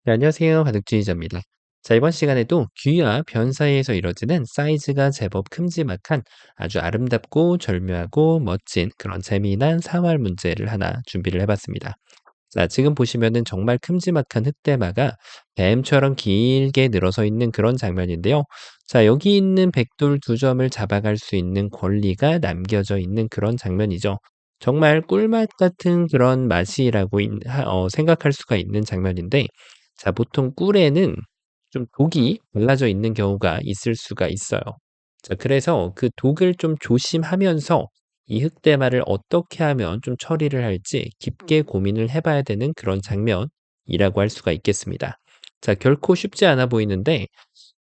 네, 안녕하세요. 바둑주의자입니다. 자, 이번 시간에도 귀와 변 사이에서 이루어지는 사이즈가 제법 큼지막한 아주 아름답고 절묘하고 멋진 그런 재미난 사활 문제를 하나 준비를 해봤습니다. 자, 지금 보시면은 정말 큼지막한 흑대마가 뱀처럼 길게 늘어서 있는 그런 장면인데요. 자, 여기 있는 백돌 두 점을 잡아갈 수 있는 권리가 남겨져 있는 그런 장면이죠. 정말 꿀맛 같은 그런 맛이라고 생각할 수가 있는 장면인데, 자, 보통 꿀에는 좀 독이 발라져 있는 경우가 있을 수가 있어요. 자, 그래서 그 독을 좀 조심하면서 이 흑대마를 어떻게 하면 좀 처리를 할지 깊게 고민을 해봐야 되는 그런 장면이라고 할 수가 있겠습니다. 자, 결코 쉽지 않아 보이는데,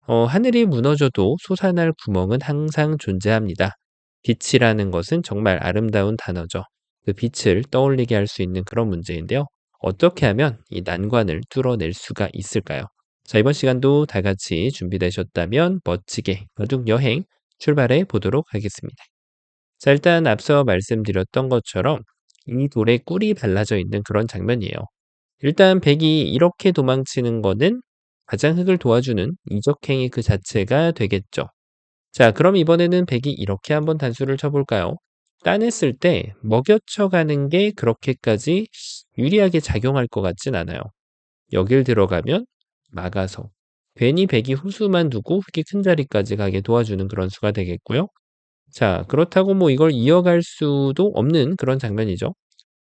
하늘이 무너져도 솟아날 구멍은 항상 존재합니다. 빛이라는 것은 정말 아름다운 단어죠. 그 빛을 떠올리게 할 수 있는 그런 문제인데요. 어떻게 하면 이 난관을 뚫어낼 수가 있을까요? 자, 이번 시간도 다 같이 준비되셨다면 멋지게 바둑 여행 출발해 보도록 하겠습니다. 자, 일단 앞서 말씀드렸던 것처럼 이 돌에 꿀이 발라져 있는 그런 장면이에요. 일단 백이 이렇게 도망치는 거는 가장 흙을 도와주는 이적행위 그 자체가 되겠죠. 자, 그럼 이번에는 백이 이렇게 한번 단수를 쳐볼까요? 따냈을 때 먹여쳐 가는 게 그렇게까지 유리하게 작용할 것 같진 않아요. 여길 들어가면 막아서 괜히 백이 후수만 두고 흙이 큰 자리까지 가게 도와주는 그런 수가 되겠고요. 자, 그렇다고 뭐 이걸 이어갈 수도 없는 그런 장면이죠.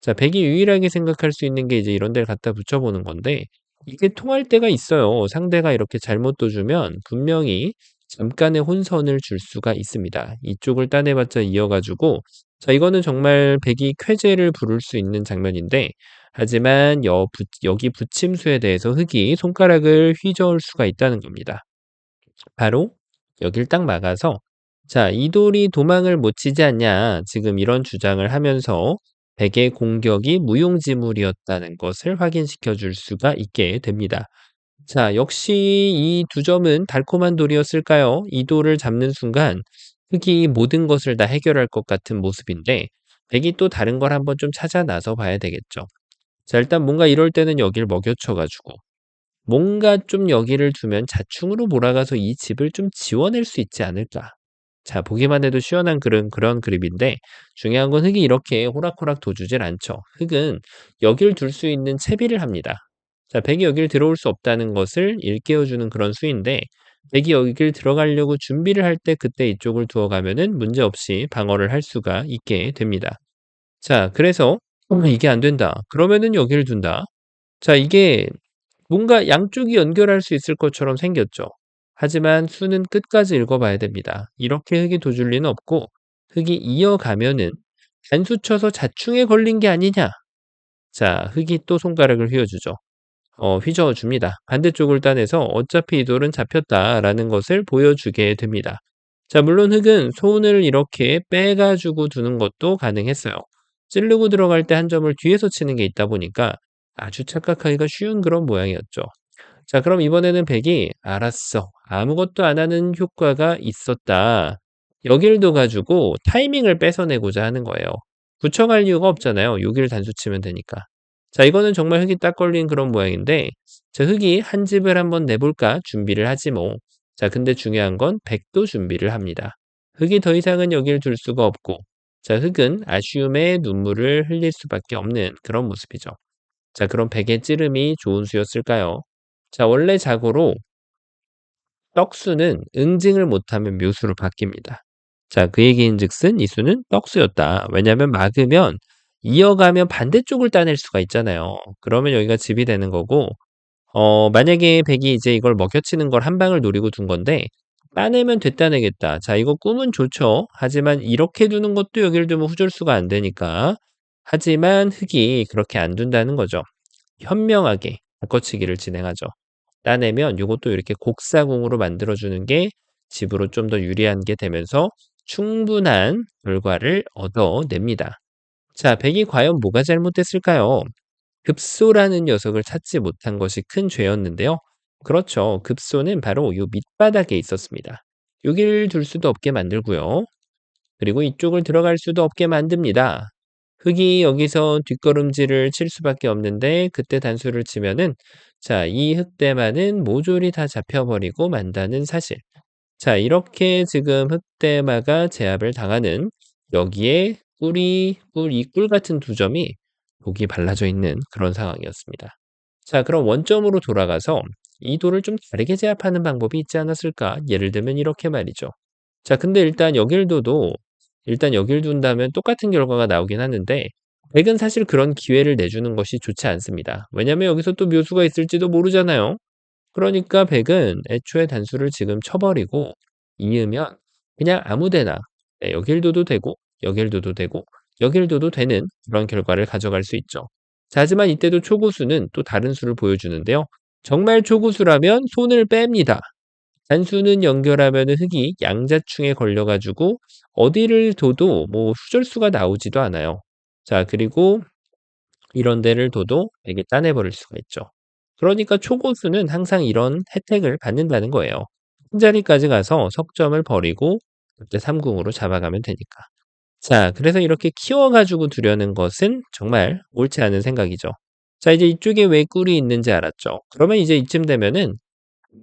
자, 백이 유일하게 생각할 수 있는 게 이제 이런 데를 갖다 붙여보는 건데, 이게 통할 때가 있어요. 상대가 이렇게 잘못 둬주면 분명히 잠깐의 혼선을 줄 수가 있습니다. 이쪽을 따내봤자 이어가지고, 자, 이거는 정말 백이 쾌재를 부를 수 있는 장면인데, 하지만 여기 붙임수에 대해서 흙이 손가락을 휘저을 수가 있다는 겁니다. 바로 여길 딱 막아서, 자, 이 돌이 도망을 못 치지 않냐, 지금 이런 주장을 하면서 백의 공격이 무용지물이었다는 것을 확인시켜 줄 수가 있게 됩니다. 자, 역시 이 두 점은 달콤한 돌이었을까요? 이 돌을 잡는 순간 흙이 모든 것을 다 해결할 것 같은 모습인데, 백이 또 다른 걸 한번 좀 찾아 나서 봐야 되겠죠. 자, 일단 뭔가 이럴 때는 여길 먹여쳐 가지고 뭔가 좀 여기를 두면 자충으로 몰아가서 이 집을 좀 지워낼 수 있지 않을까. 자, 보기만 해도 시원한 그런 그림인데, 중요한 건 흙이 이렇게 호락호락 둬주질 않죠. 흙은 여길 둘 수 있는 채비를 합니다. 자, 백이 여길 들어올 수 없다는 것을 일깨워주는 그런 수인데, 백이 여길 들어가려고 준비를 할 때 그때 이쪽을 두어가면은 문제없이 방어를 할 수가 있게 됩니다. 자, 그래서 이게 안 된다. 그러면은 여기를 둔다. 자, 이게 뭔가 양쪽이 연결할 수 있을 것처럼 생겼죠. 하지만 수는 끝까지 읽어봐야 됩니다. 이렇게 흙이 도줄 리는 없고, 흙이 이어가면은 단수 쳐서 자충에 걸린 게 아니냐. 자, 흙이 또 손가락을 휘어주죠. 휘저어 줍니다. 반대쪽을 따내서 어차피 이 돌은 잡혔다라는 것을 보여주게 됩니다. 자, 물론 흙은 손을 이렇게 빼가지고 두는 것도 가능했어요. 찌르고 들어갈 때 한 점을 뒤에서 치는 게 있다 보니까 아주 착각하기가 쉬운 그런 모양이었죠. 자, 그럼 이번에는 백이 알았어. 아무것도 안 하는 효과가 있었다. 여길 둬가지고 타이밍을 뺏어내고자 하는 거예요. 붙여갈 이유가 없잖아요. 여기를 단수 치면 되니까. 자, 이거는 정말 흙이 딱 걸린 그런 모양인데, 자, 흙이 한 집을 한번 내볼까 준비를 하지 뭐. 자, 근데 중요한 건 백도 준비를 합니다. 흙이 더 이상은 여길 둘 수가 없고, 자, 흙은 아쉬움에 눈물을 흘릴 수밖에 없는 그런 모습이죠. 자, 그럼 백의 찌름이 좋은 수였을까요? 자, 원래 자고로 떡수는 응징을 못하면 묘수로 바뀝니다. 자, 그 얘기인즉슨 이 수는 떡수였다. 왜냐하면 막으면 이어가면 반대쪽을 따낼 수가 있잖아요. 그러면 여기가 집이 되는 거고, 만약에 백이 이제 이걸 먹여치는 걸 한 방을 노리고 둔 건데, 따내면 됐다내겠다. 자, 이거 꿈은 좋죠. 하지만 이렇게 두는 것도 여기를 두면 후절수가 안 되니까. 하지만 흙이 그렇게 안 둔다는 거죠. 현명하게 바꿔치기를 진행하죠. 따내면 요것도 이렇게 곡사공으로 만들어주는 게 집으로 좀 더 유리한 게 되면서 충분한 결과를 얻어냅니다. 자, 백이 과연 뭐가 잘못됐을까요? 급소라는 녀석을 찾지 못한 것이 큰 죄였는데요. 그렇죠. 급소는 바로 요 밑바닥에 있었습니다. 여기를 둘 수도 없게 만들고요. 그리고 이쪽을 들어갈 수도 없게 만듭니다. 흙이 여기서 뒷걸음질을 칠 수밖에 없는데 그때 단수를 치면은 자, 이 흙대마는 모조리 다 잡혀버리고 만다는 사실. 자, 이렇게 지금 흙대마가 제압을 당하는 여기에 이 꿀 같은 두 점이 독이 발라져 있는 그런 상황이었습니다. 자, 그럼 원점으로 돌아가서 이 돌을 좀 다르게 제압하는 방법이 있지 않았을까? 예를 들면 이렇게 말이죠. 자, 근데 일단 여길 둔다면 똑같은 결과가 나오긴 하는데 백은 사실 그런 기회를 내주는 것이 좋지 않습니다. 왜냐면 여기서 또 묘수가 있을지도 모르잖아요. 그러니까 백은 애초에 단수를 지금 쳐버리고 이으면 그냥 아무 데나 네, 여길 둬도 되고 여길 둬도 되고 여길 둬도 되는 그런 결과를 가져갈 수 있죠. 자, 하지만 이때도 초고수는 또 다른 수를 보여주는데요. 정말 초고수라면 손을 뺍니다. 단수는 연결하면은 흙이 양자충에 걸려가지고 어디를 둬도 뭐 수절수가 나오지도 않아요. 자, 그리고 이런 데를 둬도 되게 따내버릴 수가 있죠. 그러니까 초고수는 항상 이런 혜택을 받는다는 거예요. 한 자리까지 가서 석점을 버리고 그때 3궁으로 잡아가면 되니까. 자, 그래서 이렇게 키워가지고 두려는 것은 정말 옳지 않은 생각이죠. 자, 이제 이쪽에 왜 꿀이 있는지 알았죠. 그러면 이제 이쯤 되면은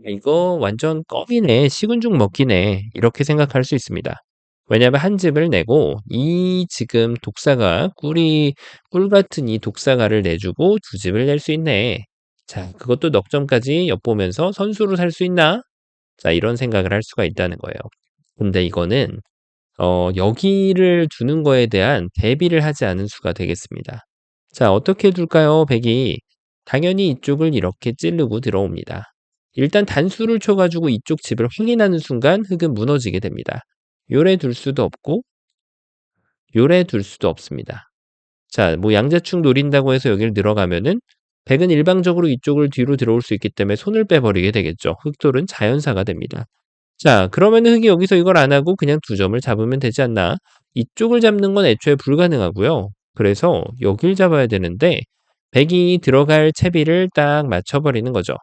이거 완전 껌이네. 식은 죽 먹기네. 이렇게 생각할 수 있습니다. 왜냐하면 한 집을 내고 이 지금 꿀 같은 이 독사가를 내주고 두 집을 낼 수 있네. 자, 그것도 넉 점까지 엿보면서 선수로 살 수 있나? 자, 이런 생각을 할 수가 있다는 거예요. 근데 이거는 여기를 두는 거에 대한 대비를 하지 않은 수가 되겠습니다. 자, 어떻게 둘까요, 백이? 당연히 이쪽을 이렇게 찌르고 들어옵니다. 일단 단수를 쳐 가지고 이쪽 집을 확인하는 순간 흙은 무너지게 됩니다. 요래 둘 수도 없고 요래 둘 수도 없습니다. 자, 뭐 양자충 노린다고 해서 여기를 들어가면은 백은 일방적으로 이쪽을 뒤로 들어올 수 있기 때문에 손을 빼버리게 되겠죠. 흑돌은 자연사가 됩니다. 자, 그러면은 흙이 여기서 이걸 안 하고 그냥 두 점을 잡으면 되지 않나? 이쪽을 잡는 건 애초에 불가능하고요. 그래서 여길 잡아야 되는데 백이 들어갈 채비를 딱 맞춰버리는 거죠.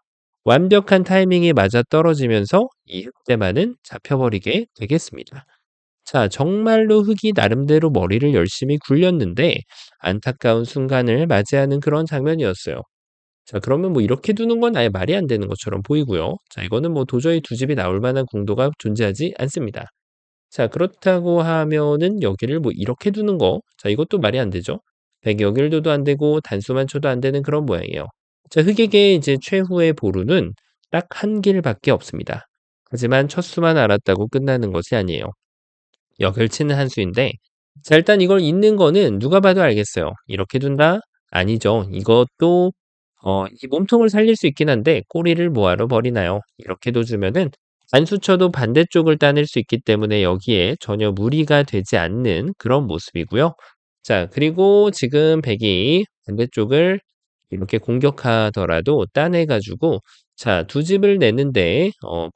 완벽한 타이밍이 맞아떨어지면서 이 흑대만은 잡혀버리게 되겠습니다. 자, 정말로 흙이 나름대로 머리를 열심히 굴렸는데 안타까운 순간을 맞이하는 그런 장면이었어요. 자, 그러면 뭐 이렇게 두는 건 아예 말이 안 되는 것처럼 보이고요. 자, 이거는 뭐 도저히 두 집이 나올 만한 공도가 존재하지 않습니다. 자, 그렇다고 하면은 여기를 뭐 이렇게 두는 거, 자, 이것도 말이 안 되죠. 백 여기를 둬도 안 되고 단수만 쳐도 안 되는 그런 모양이에요. 자, 흑에게 이제 최후의 보루는 딱 한 길밖에 없습니다. 하지만 첫 수만 알았다고 끝나는 것이 아니에요. 역을 치는 한 수인데, 자, 일단 이걸 잇는 거는 누가 봐도 알겠어요. 이렇게 둔다? 아니죠. 이것도 이 몸통을 살릴 수 있긴 한데 꼬리를 뭐하러 버리나요? 이렇게 둬주면은 단수쳐도 반대쪽을 따낼 수 있기 때문에 여기에 전혀 무리가 되지 않는 그런 모습이고요. 자, 그리고 지금 백이 반대쪽을 이렇게 공격하더라도 따내가지고 자, 두 집을 내는데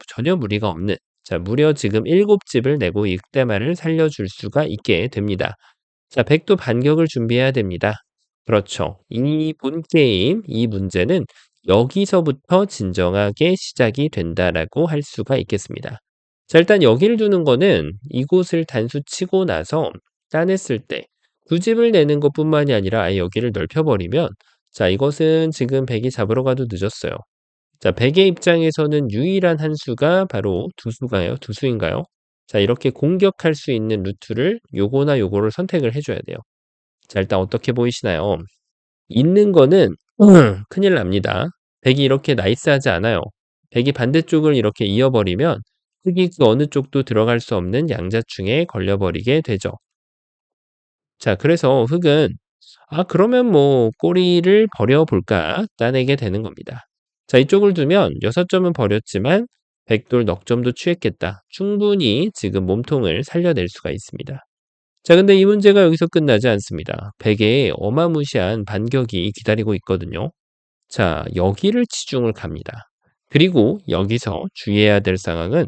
전혀 무리가 없는 자, 무려 지금 7집을 내고 이때말을 살려줄 수가 있게 됩니다. 자, 백도 반격을 준비해야 됩니다. 그렇죠. 이 본게임, 이 문제는 여기서부터 진정하게 시작이 된다라고 할 수가 있겠습니다. 자, 일단 여기를 두는 거는 이곳을 단수 치고 나서 따냈을 때 두 집을 내는 것뿐만이 아니라 아예 여기를 넓혀버리면 자, 이것은 지금 백이 잡으러 가도 늦었어요. 자, 백의 입장에서는 유일한 한 수가 바로 두 수인가요? 자, 이렇게 공격할 수 있는 루트를 요거나 요거를 선택을 해 줘야 돼요. 자, 일단 어떻게 보이시나요? 있는 거는 큰일 납니다. 백이 이렇게 나이스하지 않아요. 백이 반대쪽을 이렇게 이어버리면 흙이 그 어느 쪽도 들어갈 수 없는 양자충에 걸려버리게 되죠. 자, 그래서 흙은 그러면 뭐 꼬리를 버려볼까 따내게 되는 겁니다. 자, 이쪽을 두면 6점은 버렸지만 백돌 넉 점도 취했겠다. 충분히 지금 몸통을 살려낼 수가 있습니다. 자, 근데 이 문제가 여기서 끝나지 않습니다. 백의 어마무시한 반격이 기다리고 있거든요. 자, 여기를 치중을 갑니다. 그리고 여기서 주의해야 될 상황은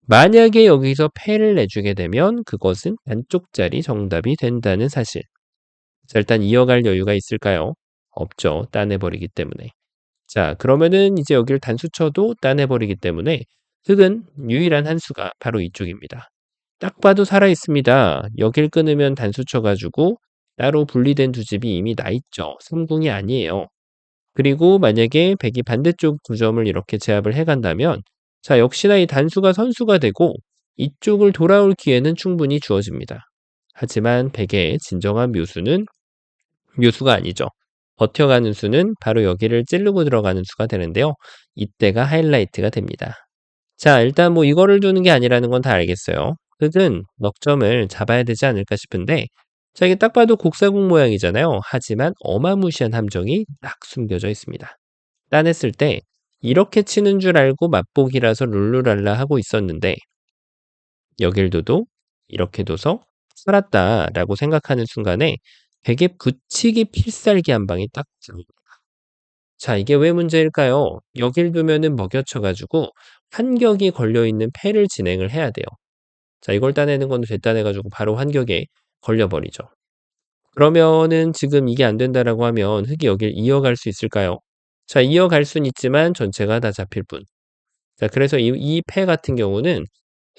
만약에 여기서 패를 내주게 되면 그것은 반쪽짜리 정답이 된다는 사실. 자, 일단 이어갈 여유가 있을까요? 없죠. 따내버리기 때문에. 자, 그러면은 이제 여기를 단수 쳐도 따내버리기 때문에 흙은 유일한 한 수가 바로 이쪽입니다. 딱 봐도 살아 있습니다. 여길 끊으면 단수 쳐가지고 따로 분리된 두 집이 이미 나 있죠. 삼궁이 아니에요. 그리고 만약에 백이 반대쪽 두 점을 이렇게 제압을 해 간다면 자 역시나 이 단수가 선수가 되고 이쪽을 돌아올 기회는 충분히 주어집니다. 하지만 백의 진정한 묘수는 묘수가 아니죠. 버텨가는 수는 바로 여기를 찌르고 들어가는 수가 되는데요. 이때가 하이라이트가 됩니다. 자 일단 뭐 이거를 두는 게 아니라는 건 다 알겠어요. 흙은 넉 점을 잡아야 되지 않을까 싶은데 자 이게 딱 봐도 곡사국 모양이잖아요. 하지만 어마무시한 함정이 딱 숨겨져 있습니다. 따냈을 때 이렇게 치는 줄 알고 맛보기라서 룰루랄라 하고 있었는데 여길 둬도 이렇게 둬서 살았다라고 생각하는 순간에 베개 붙이기 필살기 한 방이 딱 들어옵니다. 자 이게 왜 문제일까요? 여길 두면은 먹여쳐 가지고 환격이 걸려 있는 패를 진행을 해야 돼요. 자 이걸 따내는 건 됐다 내 가지고 바로 환격에 걸려 버리죠. 그러면은 지금 이게 안 된다라고 하면 흙이 여길 이어갈 수 있을까요? 자 이어갈 수는 있지만 전체가 다 잡힐 뿐. 자 그래서 이 패 같은 경우는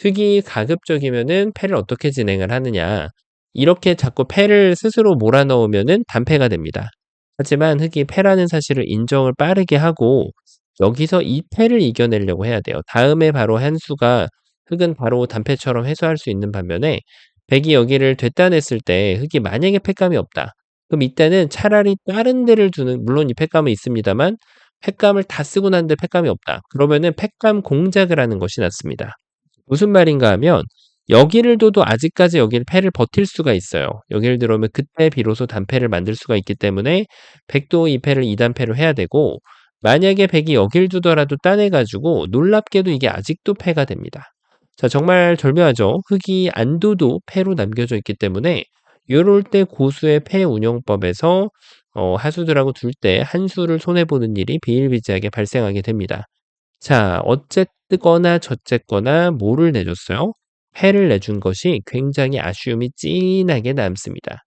흙이 가급적이면은 패를 어떻게 진행을 하느냐. 이렇게 자꾸 패를 스스로 몰아넣으면은 단패가 됩니다. 하지만 흙이 패라는 사실을 인정을 빠르게 하고 여기서 이 패를 이겨내려고 해야 돼요. 다음에 바로 한 수가 흙은 바로 단패처럼 회수할 수 있는 반면에 백이 여기를 되따냈을 때 흙이 만약에 패감이 없다. 그럼 이때는 차라리 다른 데를 두는 물론 이 패감은 있습니다만 패감을 다 쓰고 났는데 패감이 없다. 그러면은 패감 공작을 하는 것이 낫습니다. 무슨 말인가 하면 여기를 둬도 아직까지 여기를 패를 버틸 수가 있어요. 여기를 들어오면 그때 비로소 단패를 만들 수가 있기 때문에 백도 이 패를 2단패로 해야 되고 만약에 백이 여길 두더라도 따내 가지고 놀랍게도 이게 아직도 패가 됩니다. 자 정말 절묘하죠. 흙이 안 둬도 패로 남겨져 있기 때문에 요럴 때 고수의 패 운영법에서 하수들하고 둘 때 한 수를 손해 보는 일이 비일비재하게 발생하게 됩니다. 자, 어쨌거나 저쨌거나 뭐를 내줬어요? 패를 내준 것이 굉장히 아쉬움이 진하게 남습니다.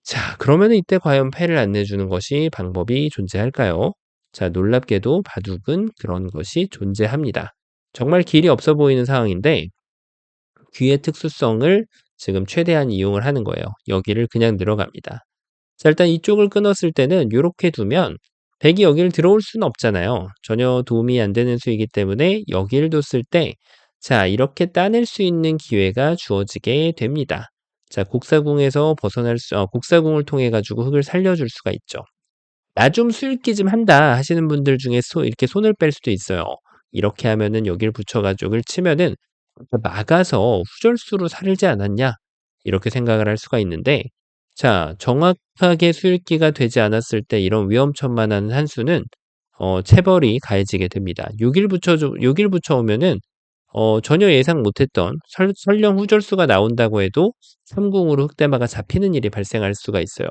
자, 그러면 이때 과연 패를 안 내주는 것이 방법이 존재할까요? 자, 놀랍게도 바둑은 그런 것이 존재합니다. 정말 길이 없어 보이는 상황인데 귀의 특수성을 지금 최대한 이용을 하는 거예요. 여기를 그냥 늘어갑니다. 자 일단 이쪽을 끊었을 때는 요렇게 두면 백이 여기를 들어올 수는 없잖아요. 전혀 도움이 안 되는 수이기 때문에 여기를 뒀을 때 자 이렇게 따낼 수 있는 기회가 주어지게 됩니다. 자 곡사궁에서 벗어날 수 곡사궁을 통해 가지고 흙을 살려줄 수가 있죠. "나 좀 수읽기 좀 한다." 하시는 분들 중에 이렇게 손을 뺄 수도 있어요. 이렇게 하면은 여기를 붙여 가지고 치면은 '막아서 후절수로 살지 않았냐?' 이렇게 생각을 할 수가 있는데 자 정확하게 수읽기가 되지 않았을 때 이런 위험천만한 한 수는 체벌이 가해지게 됩니다. 6일 붙여 오면은 전혀 예상 못했던 설령 후절수가 나온다고 해도 삼궁으로 흑대마가 잡히는 일이 발생할 수가 있어요.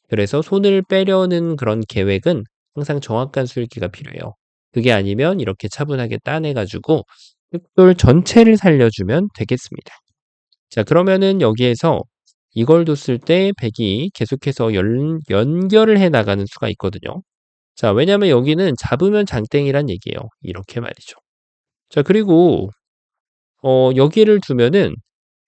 그래서 손을 빼려는 그런 계획은 항상 정확한 수읽기가 필요해요. 그게 아니면 이렇게 차분하게 따내 가지고 흑돌 전체를 살려주면 되겠습니다. 자 그러면은 여기에서 이걸 뒀을 때 백이 계속해서 연결을 해 나가는 수가 있거든요. 자 왜냐하면 여기는 잡으면 장땡이란 얘기예요. 이렇게 말이죠. 자 그리고 여기를 두면은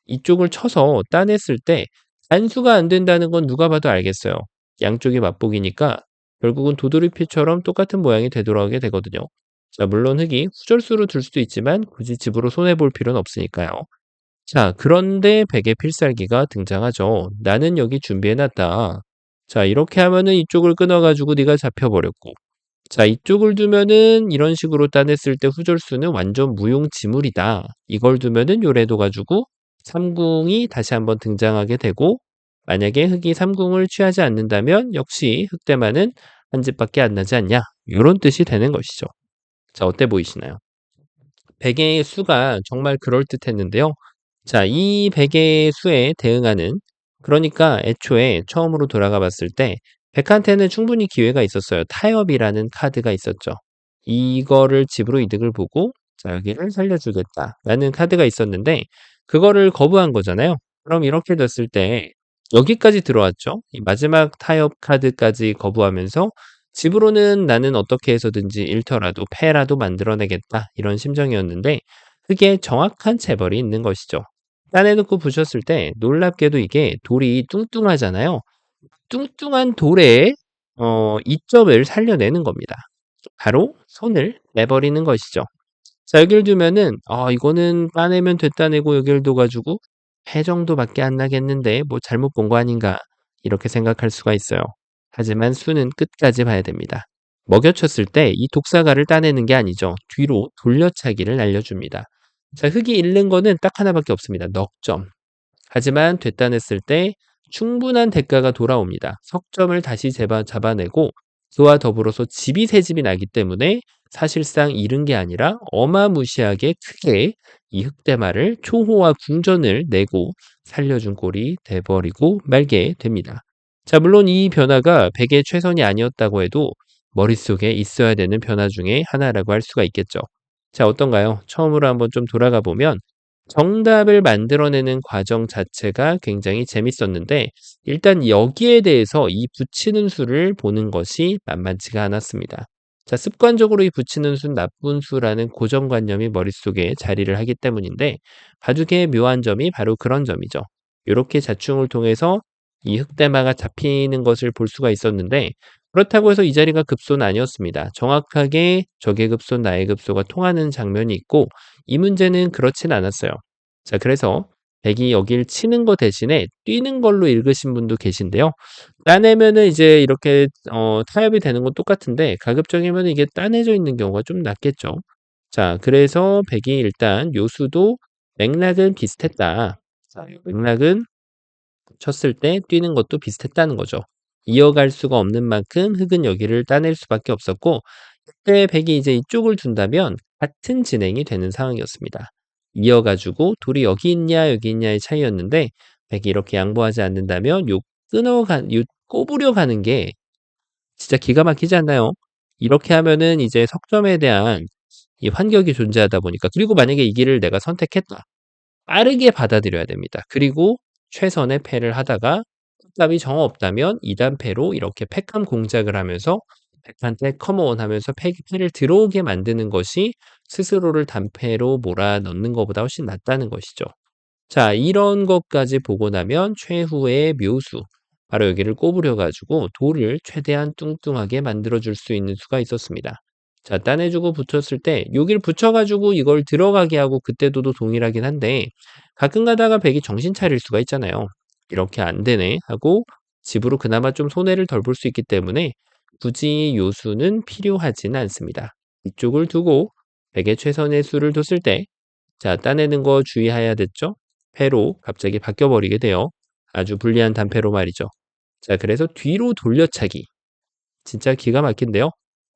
이쪽을 쳐서 따냈을 때 단수가 안 된다는 건 누가 봐도 알겠어요. 양쪽이 맞보기니까 결국은 도돌이표처럼 똑같은 모양이 되돌아오게 되거든요. 자 물론 흙이 후절수로 둘 수도 있지만 굳이 집으로 손해 볼 필요는 없으니까요. 자 그런데 백의 필살기가 등장하죠. "나는 여기 준비해 놨다." 자 이렇게 하면은 이쪽을 끊어 가지고 네가 잡혀 버렸고 자 이쪽을 두면은 이런 식으로 따냈을 때 후절수는 완전 무용지물이다. 이걸 두면은 요래도 가지고 삼궁이 다시 한번 등장하게 되고 만약에 흙이 삼궁을 취하지 않는다면 역시 흙대만은 한 집밖에 안 나지 않냐. 요런 뜻이 되는 것이죠. 자 어때 보이시나요? 백의 수가 정말 그럴듯했는데요. 자, 이 백의 수에 대응하는 그러니까 애초에 처음으로 돌아가 봤을 때 백한테는 충분히 기회가 있었어요. 타협이라는 카드가 있었죠. 이거를 집으로 이득을 보고 자, 여기를 살려주겠다라는 카드가 있었는데 그거를 거부한 거잖아요. 그럼 이렇게 됐을 때 여기까지 들어왔죠. 이 마지막 타협 카드까지 거부하면서 집으로는 나는 어떻게 해서든지 잃더라도 패라도 만들어내겠다 이런 심정이었는데 그게 정확한 체벌이 있는 것이죠. 따내놓고 보셨을 때 놀랍게도 이게 돌이 뚱뚱하잖아요. 뚱뚱한 돌에 이점을 살려내는 겁니다. 바로 손을 내버리는 것이죠. 자 여기를 두면은 '이거는 따내면 됐다내고 여기를 둬 가지고 해 정도밖에 안 나겠는데 뭐 잘못 본 거 아닌가.' 이렇게 생각할 수가 있어요. 하지만 수는 끝까지 봐야 됩니다. 먹여쳤을 때 이 독사가를 따내는 게 아니죠. 뒤로 돌려차기를 날려줍니다. 자 흙이 잃는 거는 딱 하나밖에 없습니다. 넉 점. 하지만 되따냈을 때 충분한 대가가 돌아옵니다. 석점을 다시 잡아내고 그와 더불어서 집이 새 집이 나기 때문에 사실상 잃은 게 아니라 어마무시하게 크게 이 흑대마를 초호화 궁전을 내고 살려준 꼴이 돼버리고 말게 됩니다. 자, 물론 이 변화가 백의 최선이 아니었다고 해도 머릿속에 있어야 되는 변화 중에 하나라고 할 수가 있겠죠. 자, 어떤가요? 처음으로 한번 좀 돌아가 보면 정답을 만들어내는 과정 자체가 굉장히 재밌었는데 일단 여기에 대해서 이 붙이는 수를 보는 것이 만만치가 않았습니다. 자, 습관적으로 이 붙이는 수는 나쁜 수라는 고정관념이 머릿속에 자리를 하기 때문인데 바둑의 묘한 점이 바로 그런 점이죠. 이렇게 자충을 통해서 이 흑대마가 잡히는 것을 볼 수가 있었는데 그렇다고 해서 이 자리가 급소는 아니었습니다. 정확하게 적의 급소, 나의 급소가 통하는 장면이 있고 이 문제는 그렇진 않았어요. 자, 그래서 백이 여길 치는 거 대신에 뛰는 걸로 읽으신 분도 계신데요. 따내면은 이제 이렇게 타협이 되는 건 똑같은데 가급적이면 이게 따내져 있는 경우가 좀 낫겠죠. 자, 그래서 백이 일단 요수도 맥락은 비슷했다. 자, 맥락은 쳤을 때 뛰는 것도 비슷했다는 거죠. 이어갈 수가 없는 만큼 흑은 여기를 따낼 수밖에 없었고 그때 백이 이제 이쪽을 둔다면 같은 진행이 되는 상황이었습니다. 이어가지고 돌이 여기 있냐 여기 있냐의 차이였는데 백이 이렇게 양보하지 않는다면 요 꼬부려 가는 게 진짜 기가 막히지 않나요? 이렇게 하면은 이제 석점에 대한 이 환격이 존재하다 보니까 그리고 만약에 이 길을 내가 선택했다. 빠르게 받아들여야 됩니다. 그리고 최선의 패를 하다가 답이 정 없다면 2단 패로 이렇게 패감 공작을 하면서 백한테 컴온 하면서 패를 들어오게 만드는 것이 스스로를 단패로 몰아넣는 것보다 훨씬 낫다는 것이죠. 자, 이런 것까지 보고 나면 최후의 묘수. 바로 여기를 꼬부려 가지고 돌을 최대한 뚱뚱하게 만들어 줄 수 있는 수가 있었습니다. 자, 따내주고 붙였을 때 여기를 붙여 가지고 이걸 들어가게 하고 그때도도 동일하긴 한데 가끔 가다가 백이 정신 차릴 수가 있잖아요. 이렇게 안 되네 하고 집으로 그나마 좀 손해를 덜 볼 수 있기 때문에 굳이 요수는 필요하지는 않습니다. 이쪽을 두고 백의 최선의 수를 뒀을 때 자, 따내는 거 주의해야 됐죠? 패로 갑자기 바뀌어 버리게 돼요. 아주 불리한 단패로 말이죠. 자, 그래서 뒤로 돌려차기. 진짜 기가 막힌데요.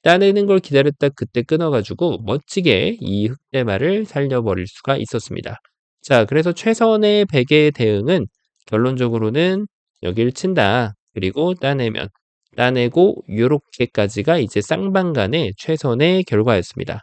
따내는 걸 기다렸다 그때 끊어 가지고 멋지게 이 흑대마를 살려버릴 수가 있었습니다. 자, 그래서 최선의 백의 대응은 결론적으로는 여길 친다. 그리고 따내면 따내고 요렇게까지가 이제 쌍방간의 최선의 결과였습니다.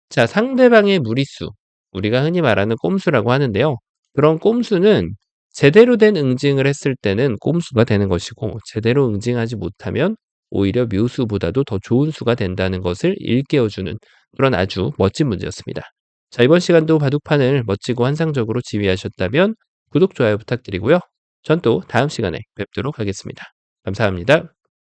자, 상대방의 무리수. 우리가 흔히 말하는 꼼수라고 하는데요. 그런 꼼수는 제대로 된 응징을 했을 때는 꼼수가 되는 것이고 제대로 응징하지 못하면 오히려 묘수보다도 더 좋은 수가 된다는 것을 일깨워 주는 그런 아주 멋진 문제였습니다. 자, 이번 시간도 바둑판을 멋지고 환상적으로 지휘하셨다면 구독, 좋아요 부탁드리고요. 전 또 다음 시간에 뵙도록 하겠습니다. 감사합니다.